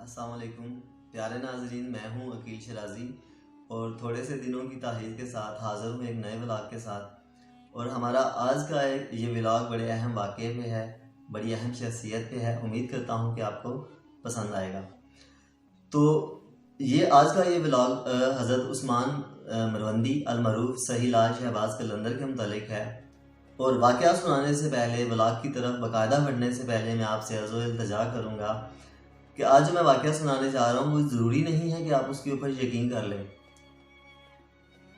अस्सलाम वालेकुम प्यारे नाजरीन, मैं हूं अकील शराजी और थोड़े से दिनों की ताहीर के साथ हाज़िर हूं एक नए व्लॉग के साथ। और हमारा आज का ये व्लॉग बड़े अहम वाक़े पे है, बड़ी अहम शख्सियत पे है। उम्मीद करता हूं कि आपको पसंद आएगा। तो ये आज का ये व्लॉग हज़रत उस्मान मरवंदी अल-मरूफ सहीलाज शहबाज कलंदर के मुतालिक है। और वाक़या सुनाने से पहले, व्लॉग की तरफ बाकायदा बढ़ने से पहले, मैं आपसे अर्ज़ व इल्तिजा करूँगा कि आज जो मैं वाक़या सुनाने जा रहा हूँ वो ज़रूरी नहीं है कि आप उसके ऊपर यकीन कर लें।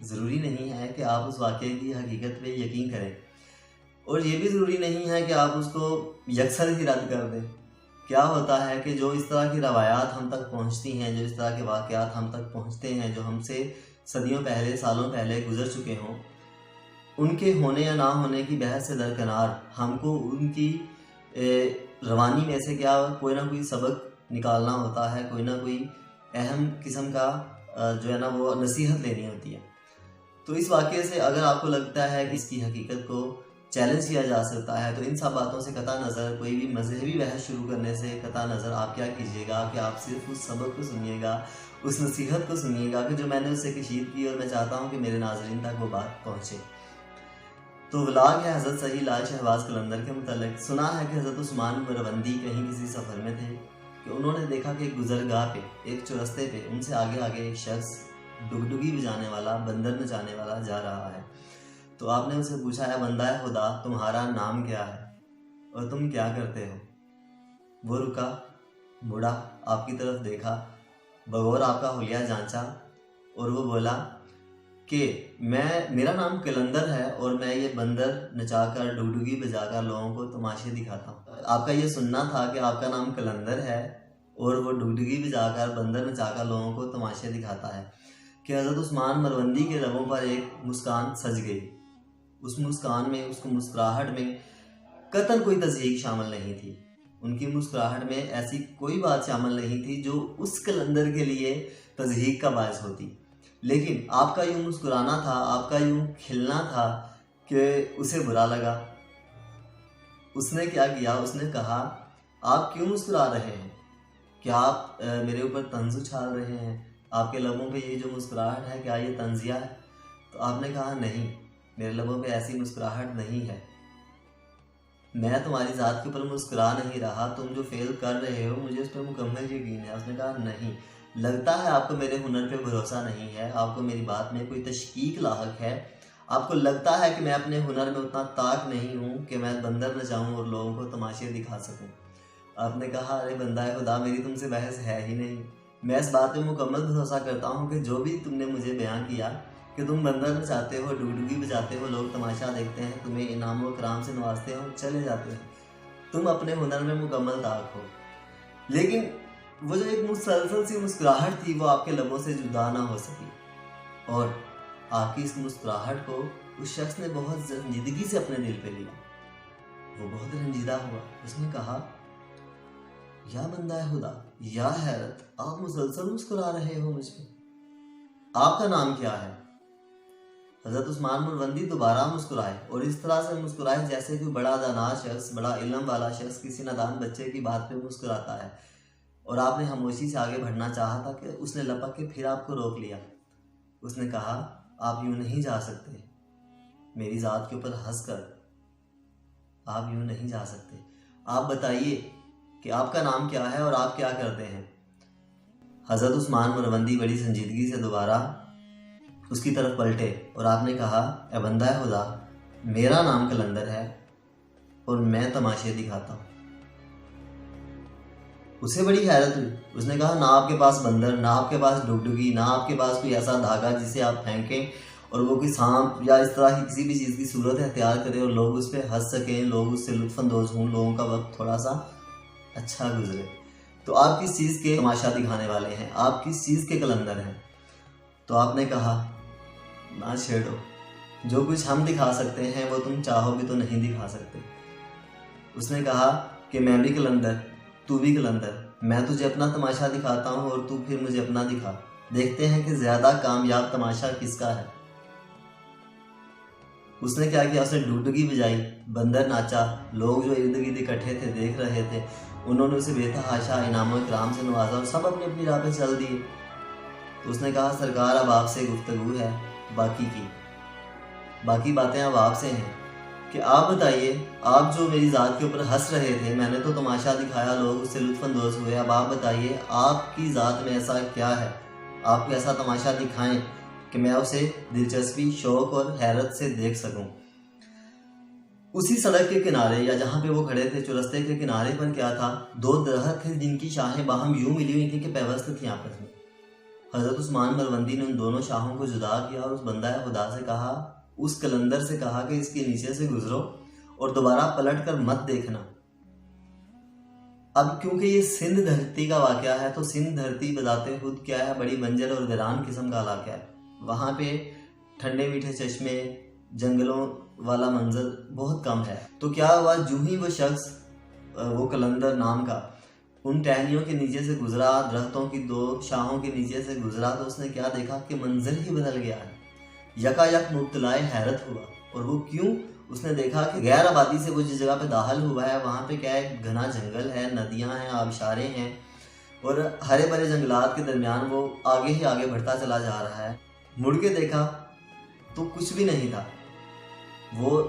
ज़रूरी नहीं है कि आप उस वाक़े की हकीकत पे यकीन करें, और ये भी ज़रूरी नहीं है कि आप उसको यकसर ही रद्द कर दें। क्या होता है कि जो इस तरह की रवायात हम तक पहुँचती हैं, जो इस तरह के वाक़यात हम तक पहुँचते हैं, जो हमसे सदियों पहले, सालों पहले गुज़र चुके हों, उनके होने या ना होने की बहस से दरकिनार हमको उनकी रवानी में से क्या कोई ना कोई सबक निकालना होता है, कोई ना कोई अहम किस्म का जो है ना वो नसीहत लेनी होती है। तो इस वाक़े से अगर आपको लगता है कि इसकी हकीकत को चैलेंज किया जा सकता है, तो इन सब बातों से कतई नज़र, कोई भी मजहबी बहस शुरू करने से कतई नज़र आप क्या कीजिएगा कि आप सिर्फ उस सबक को सुनिएगा, उस नसीहत को सुनिएगा कि जो मैंने उससे कशीद की, और मैं चाहता हूँ कि मेरे नाज़रीन तक वो बात पहुँचे। तो व्लॉग है हज़रत सहीलाज शहबाज कलंदर के मुतालिक। सुना है कि हज़रत उस्मान मरवंदी कहीं किसी सफ़र में थे कि उन्होंने देखा कि एक गुज़रगाह पे, एक चौरस्ते पे, उनसे आगे आगे एक शख्स डुगडुगी बजाने वाला, बंदर नचाने वाला जा रहा है। तो आपने उनसे पूछा, है बंदा है खुदा, तुम्हारा नाम क्या है और तुम क्या करते हो? वो रुका, मुड़ा, आपकी तरफ देखा, बगौर आपका हुलिया जांचा, और वो बोला कि मेरा नाम कलंदर है और मैं ये बंदर नचाकर, डुगडुगी बजाकर लोगों को तमाशे दिखाता हूँ। आपका ये सुनना था कि आपका नाम कलंदर है और वो डुगडुगी बजाकर, बंदर नचाकर लोगों को तमाशे दिखाता है। कि हज़रत उस्मान मरवंदी के लबों पर एक मुस्कान सज गई। उस मुस्कान में, उसकी मुस्कुराहट में कतई कोई तज़हीक शामिल नहीं थी। उनकी मुस्कुराहट में ऐसी कोई बात शामिल नहीं थी जो उस कलंदर के लिए तज़हीक का बायस होती। लेकिन आपका यूँ मुस्कुराना था, आपका यूँ खिलना था कि उसे बुरा लगा। उसने क्या किया? उसने कहा, आप क्यों मुस्कुरा रहे हैं? क्या आप मेरे ऊपर तंज उछाल रहे हैं? आपके लबों पे ये जो मुस्कुराहट है, क्या ये तंजिया है? तो आपने कहा, नहीं, मेरे लबों पे ऐसी मुस्कुराहट नहीं है, मैं तुम्हारी ज़ात के ऊपर मुस्कुरा नहीं रहा, तुम जो फेल कर रहे हो मुझे उस पर मुकम्मल यकीन है। उसने कहा, नहीं, लगता है आपको मेरे हुनर पे भरोसा नहीं है, आपको मेरी बात में कोई तशकीक लाहक है, आपको लगता है कि मैं अपने हुनर में उतना ताक नहीं हूँ कि मैं बंदर नचाऊँ और लोगों को तमाशे दिखा सकूँ। आपने कहा, अरे बंदा खुदा, मेरी तुमसे बहस है ही नहीं, मैं इस बात पे मुकम्मल भरोसा करता हूँ कि जो भी तुमने मुझे बयान किया कि तुम बंदर नचाते हो, डुगडुगी बजाते हो, लोग तमाशा देखते हैं, तुम्हें इनाम व कराम से नवाजते हो, चले जाते हो, तुम अपने हुनर में मुकम्मल ताक हो। लेकिन वो जो एक मुसलसल सी मुस्कुराहट थी, वो आपके लबों से जुदा ना हो सकी, और आपकी इस मुस्कुराहट को उस शख्स ने बहुत संजीदगी से अपने दिल पे लिया। वो बहुत रंजीदा हुआ। उसने कहा, या बंदा है खुदा, या हैरत, आप मुसलसल मुस्कुरा रहे हो मुझ पे, आपका नाम क्या है? हज़रत उस्मान मरवंदी दोबारा मुस्कुराए, और इस तरह से मुस्कुराए जैसे कोई बड़ा दाना शख्स, बड़ा इल्म वाला शख्स किसी नादान बच्चे की बात पे मुस्कुराता है। और आपने खामोशी से आगे बढ़ना चाहा था कि उसने लपक के फिर आपको रोक लिया। उसने कहा, आप यूँ नहीं जा सकते, मेरी ज़ात के ऊपर हंस कर आप यूँ नहीं जा सकते। आप बताइए कि आपका नाम क्या है और आप क्या करते हैं? हज़रत उस्मान मरवंदी बड़ी संजीदगी से दोबारा उसकी तरफ पलटे, और आपने कहा, ए बंदा है खुदा, मेरा नाम कलंदर है और मैं तमाशे दिखाता हूँ। उसे बड़ी हैरत हुई। उसने कहा, ना आपके पास बंदर, ना आपके पास डुगडुगी, ना आपके पास कोई ऐसा धागा जिसे आप फेंकें और वो कोई सांप या इस तरह की किसी भी चीज़ की सूरत अख्तियार करे और लोग उस पर हंस सकें, लोग उससे लुत्फ़अंदोज़ हों, लोगों का वक्त थोड़ा सा अच्छा गुजरे। तो आप किस चीज़ के तमाशा दिखाने वाले हैं? आप किस चीज़ के कलंदर हैं? तो आपने कहा, ना छेड़ो, जो कुछ हम दिखा सकते हैं वो तुम चाहोगे तो नहीं दिखा सकते। उसने कहा कि मैं भी कलंदर, तू भी कलंदर, मैं तुझे अपना तमाशा दिखाता हूँ और तू फिर मुझे अपना दिखा, देखते हैं कि ज़्यादा कामयाब तमाशा किसका है। اس نے کیا کیا، اس نے ڈگڈگی بجائی، بندر ناچا، لوگ جو ارد گرد اکٹھے تھے دیکھ رہے تھے، انہوں نے اسے بے تحاشا انعام و اکرام سے نوازا اور سب اپنی اپنی راہ پہ چل دیے۔ تو اس نے کہا سرکار اب آپ سے گفتگو ہے باقی باتیں اب آپ سے ہیں کہ آپ بتائیے، آپ جو میری ذات کے اوپر ہنس رہے تھے، میں نے تو تماشا دکھایا، لوگ اس سے لطف اندوز ہوئے، اب آپ بتائیے آپ کی ذات میں ایسا کیا ہے، آپ کو ایسا تماشا دکھائیں کہ میں اسے دلچسپی، شوق اور حیرت سے دیکھ سکوں۔ اسی سڑک کے کنارے یا جہاں پہ وہ کھڑے تھے چورستے کے کنارے پر کیا تھا، 2 درخت تھے جن کی شاخیں باہم یوں ملی ہوئی تھیں کہ پیوست تھیں آپس میں۔ حضرت عثمان مروندی نے ان دونوں شاخوں کو جدا کیا اور اس بندہ خدا سے کہا، اس قلندر سے کہا کہ اس کے نیچے سے گزرو اور دوبارہ پلٹ کر مت دیکھنا۔ اب کیونکہ یہ سندھ دھرتی کا واقعہ ہے تو سندھ دھرتی بذات خود کیا ہے، بڑی بنجر اور ویران قسم کا علاقہ ہے۔ وہاں پہ ٹھنڈے میٹھے چشمے، جنگلوں والا منظر بہت کم ہے۔ تو کیا ہوا، جو ہی وہ شخص، وہ قلندر نام کا، ان ٹہنیوں کے نیچے سے گزرا، درختوں کی 2 شاخوں کے نیچے سے گزرا، تو اس نے کیا دیکھا کہ منظر ہی بدل گیا ہے۔ یکا یک مبتلائے حیرت ہوا، اور وہ کیوں؟ اس نے دیکھا کہ غیر آبادی سے وہ جس جگہ پہ داخل ہوا ہے وہاں پہ کیا ہے، گھنا جنگل ہے، ندیاں ہیں، آبشاریں ہیں، اور ہرے بھرے جنگلات کے درمیان وہ آگے ہی آگے بڑھتا چلا جا رہا ہے۔ مڑ کے دیکھا تو کچھ بھی نہیں تھا، وہ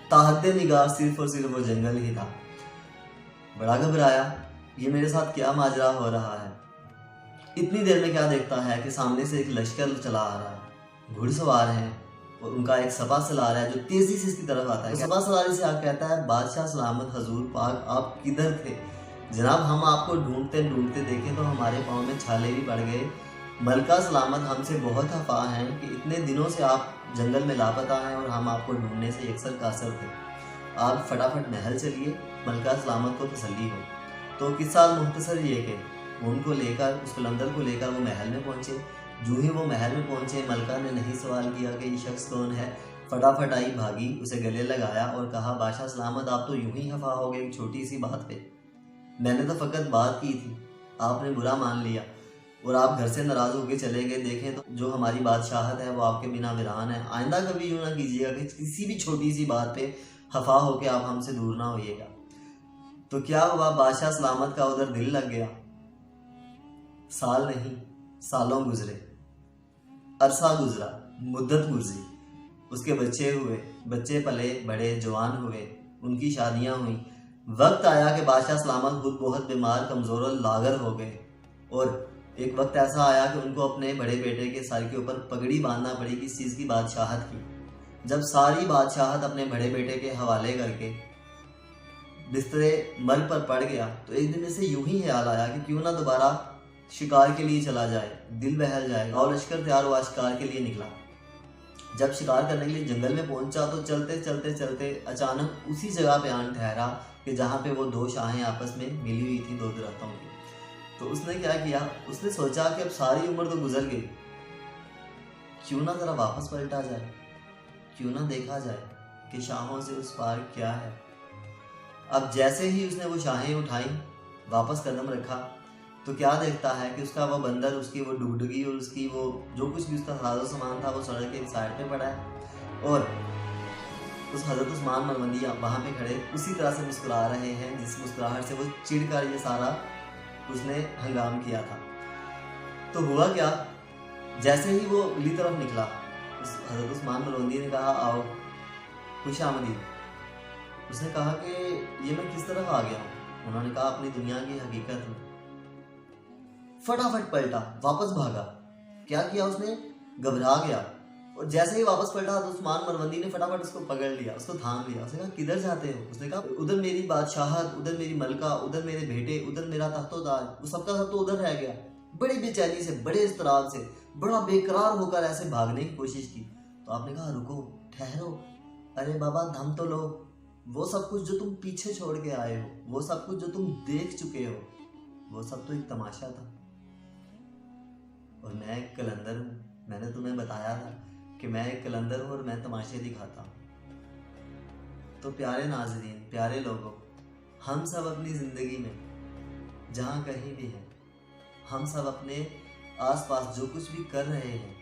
تاحد نگاہ صرف اور صرف وہ جنگل ہی تھا۔ بڑا گھبرایا، یہ میرے ساتھ کیا ماجرا ہو رہا ہے؟ اتنی دیر میں کیا دیکھتا ہے کہ سامنے سے ایک لشکر چلا آ رہا ہے، گھڑ سوار ہیں، اور ان کا ایک سپہ سالار ہے جو تیزی سے اس کی طرف آتا ہے۔ سپہ سالاری سے آ کہتا ہے، بادشاہ سلامت، حضور پاک آپ کدھر تھے؟ جناب ہم آپ کو ڈھونڈتے دیکھیں تو ہمارے پاؤں میں چھالے بھی پڑ گئے، ملکہ سلامت ہم سے بہت خفا ہیں کہ اتنے دنوں سے آپ جنگل میں لاپتہ ہیں اور ہم آپ کو ڈھونڈنے سے یکسر قاصر تھے، آپ فٹافٹ محل چلیے، ملکہ سلامت کو تسلی ہو۔ تو قصہ مختصر یہ کہ ان کو لے کر، اس قلندر کو لے کر وہ محل میں پہنچے۔ جو ہی وہ محل میں پہنچے، ملکہ نے نہیں سوال کیا کہ یہ شخص کون ہے، فٹافٹ آئی، بھاگی، اسے گلے لگایا اور کہا، بادشاہ سلامت آپ تو یوں ہی خفا ہو گئے ایک چھوٹی سی بات پہ، میں نے تو فقط بات کی تھی، آپ نے برا مان لیا اور آپ گھر سے ناراض ہو کے چلے گئے۔ دیکھیں تو جو ہماری بادشاہت ہے وہ آپ کے بنا ویران ہے، آئندہ کبھی یوں نہ کیجیے گا کہ کسی بھی چھوٹی سی بات پہ خفا ہو کے آپ ہم سے دور نہ ہوئیے گا۔ تو کیا ہوا، بادشاہ سلامت کا ادھر دل لگ گیا، سال نہیں سالوں گزرے، عرصہ گزرا، مدت گزری، اس کے بچے ہوئے، بچے پلے بڑے، جوان ہوئے، ان کی شادیاں ہوئیں۔ وقت آیا کہ بادشاہ سلامت خود بہت بیمار، کمزور اور لاغر ہو گئے، اور ایک وقت ایسا آیا کہ ان کو اپنے بڑے بیٹے کے سر کے اوپر پگڑی باندھنا پڑی، کس چیز کی، بادشاہت کی۔ جب ساری بادشاہت اپنے بڑے بیٹے کے حوالے کر کے بسترے مرگ پر پڑ گیا تو ایک دن اسے یوں ہی خیال آیا کہ کیوں نہ دوبارہ شکار کے لیے چلا جائے، دل بہل جائے، اور لشکر تیار ہوا، شکار کے لیے نکلا۔ جب شکار کرنے کے لیے جنگل میں پہنچا تو چلتے چلتے چلتے اچانک اسی جگہ پہ آن ٹھہرا کہ جہاں پہ وہ 2 شاخیں آپس میں ملی ہوئی تھی 2 درختوں کی۔ تو اس نے کیا کیا، اس نے سوچا کہ اب ساری عمر تو گزر گئی، کیوں نہ ذرا واپس پلٹا جائے، کیوں نہ دیکھا جائے کہ شاخوں سے اس پار کیا ہے۔ اب جیسے ہی اس نے وہ شاخیں اٹھائیں، واپس قدم رکھا، تو کیا دیکھتا ہے کہ اس کا وہ بندر، اس کی وہ ڈگڈگی اور اس کی وہ جو کچھ بھی اس کا ساز و سامان تھا وہ سڑک کے ایک سائڈ پہ پڑا ہے، اور اس حضرت عثمان مروندی وہاں پہ کھڑے اسی طرح سے مسکرا رہے ہیں جس مسکراہٹ سے وہ چڑ کر یہ سارا اس نے ہنگام کیا تھا۔ تو ہوا کیا، جیسے ہی وہ اگلی طرف نکلا، اس حضرت عثمان مروندی نے کہا، آؤ، خوش آمدید۔ اس نے کہا کہ یہ میں کس طرف آ گیا ہوں؟ انہوں نے کہا، اپنی دنیا کی حقیقت میں۔ فٹافٹ پلٹا، واپس بھاگا۔ کیا کیا اس نے، گھبرا گیا، اور جیسے ہی واپس پلٹا تو عثمان مروندی نے فٹافٹ اس کو پکڑ لیا، اس کو تھام لیا۔ اس نے کہا، کدھر جاتے ہو؟ اس نے کہا، ادھر میری بادشاہت، ادھر میری ملکہ، ادھر میرے بیٹے، ادھر میرا تخت و تاج، وہ سب کا سب تو ادھر رہ گیا۔ بڑی بے چینی سے، بڑے اضطراب سے، بڑا بے قرار ہو کر ایسے بھاگنے کی کوشش کی۔ تو آپ نے کہا، رکو، ٹھہرو، ارے بابا دم تو لو، وہ سب کچھ جو تم پیچھے چھوڑ کے آئے ہو، وہ سب کچھ جو تم دیکھ چکے ہو، وہ سب تو ایک تماشا تھا، اور میں ایک قلندر ہوں۔ میں نے تمہیں بتایا تھا کہ میں ایک قلندر ہوں اور میں تماشے دکھاتا ہوں۔ تو پیارے ناظرین، پیارے لوگوں، ہم سب اپنی زندگی میں جہاں کہیں بھی ہیں، ہم سب اپنے آس پاس جو کچھ بھی کر رہے ہیں،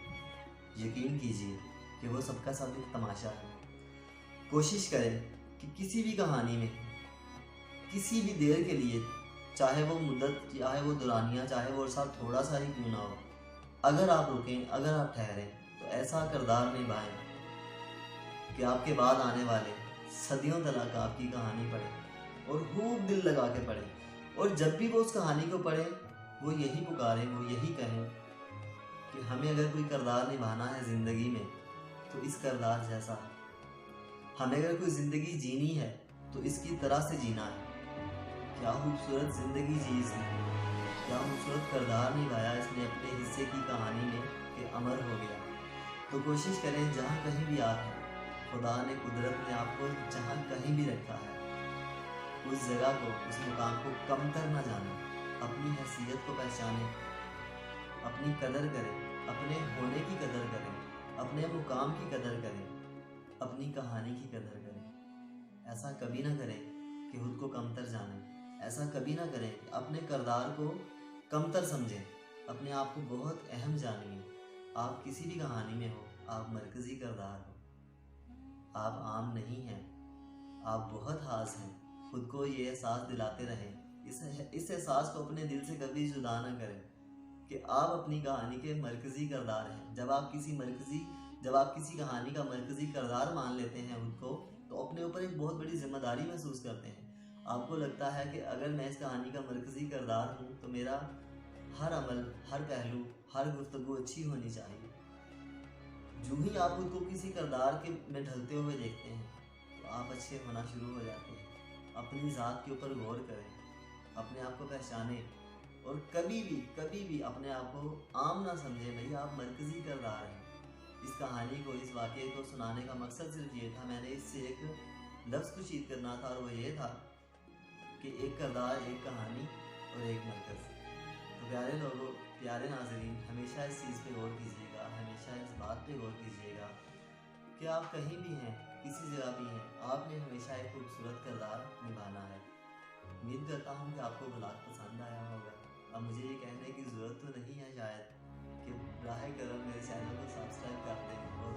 یقین کیجئے کہ وہ سب کا سب ایک تماشا ہے۔ कोशिश करें कि किसी भी कहानी में किसी भी देर के लिए, चाहे वो मुद्दत, चाहे वो दुरानिया, चाहे वो अरसा थोड़ा सा ही क्यों ना हो, अगर आप रुकें, अगर आप ठहरें तो ऐसा किरदार निभाएं कि आपके बाद आने वाले सदियों तक आपकी कहानी पढ़े और खूब दिल लगा के पढ़े, और जब भी वो उस कहानी को पढ़े वो यही पुकारें, वो यही कहें कि हमें अगर कोई किरदार निभाना है ज़िंदगी में तो इस किरदार जैसा, हमें अगर कोई ज़िंदगी जीनी है तो इसकी तरह से जीना है। क्या खूबसूरत ज़िंदगी जी इसने, क्या खूबसूरत किरदार निभाया इसने अपने हिस्से की कहानी में कि अमर हो गया। तो कोशिश करें जहाँ कहीं भी आप हैं, खुदा ने, कुदरत ने आपको जहाँ कहीं भी रखा है, उस जगह को, उस मुकाम को कमतर ना जाने, अपनी हैसियत को पहचानें, अपनी कदर करें, अपने होने की कदर करें, अपने मुकाम की कदर करें, अपनी कहानी की कदर करें। ऐसा कभी ना करें कि खुद को कमतर जानें, ऐसा कभी ना करें कि अपने किरदार को कमतर समझें, अपने आप को बहुत अहम जानिए। आप किसी भी कहानी में हो, आप मरकज़ी किरदार हो, आप आम नहीं हैं, आप बहुत खास हैं। खुद को ये एहसास दिलाते रहें, इस एहसास को अपने दिल से कभी जुदा ना करें कि आप अपनी कहानी के मरकज़ी किरदार हैं। जब आप किसी कहानी का मरकज़ी किरदार मान लेते हैं खुद को, तो अपने ऊपर एक बहुत बड़ी जिम्मेदारी महसूस करते हैं। आपको लगता है कि अगर मैं इस कहानी का मरकज़ी किरदार हूँ तो मेरा हर अमल, हर पहलू, हर गुफ्तगू अच्छी होनी चाहिए। जो ही आप खुद को किसी किरदार के में ढलते हुए देखते हैं तो आप अच्छे होना शुरू हो जाते हैं। अपनी ज़ात के ऊपर गौर करें, अपने आप को पहचानें, और कभी भी अपने आप को आम ना समझें। भई आप मरकज़ी किरदार हैं। इस कहानी को, इस वाक़ये को सुनाने का मकसद सिर्फ ये था, मैंने इससे एक लफ्ज़ कुशीद करना था, और वो ये था कि एक किरदार, एक कहानी और एक मरकज़। तो प्यारे लोगों, प्यारे नाज़रीन, हमेशा इस चीज़ पे गौर कीजिएगा, हमेशा इस बात पे गौर कीजिएगा कि आप कहीं भी हैं, किसी जगह भी हैं, आपने हमेशा एक खूबसूरत किरदार निभाना है। उम्मीद करता हूँ कि आपको व्लॉग पसंद आया होगा। अब मुझे ये कहने की ज़रूरत तो नहीं है शायद कि बराह करम मेरे चैनल को सब्सक्राइब कर दें और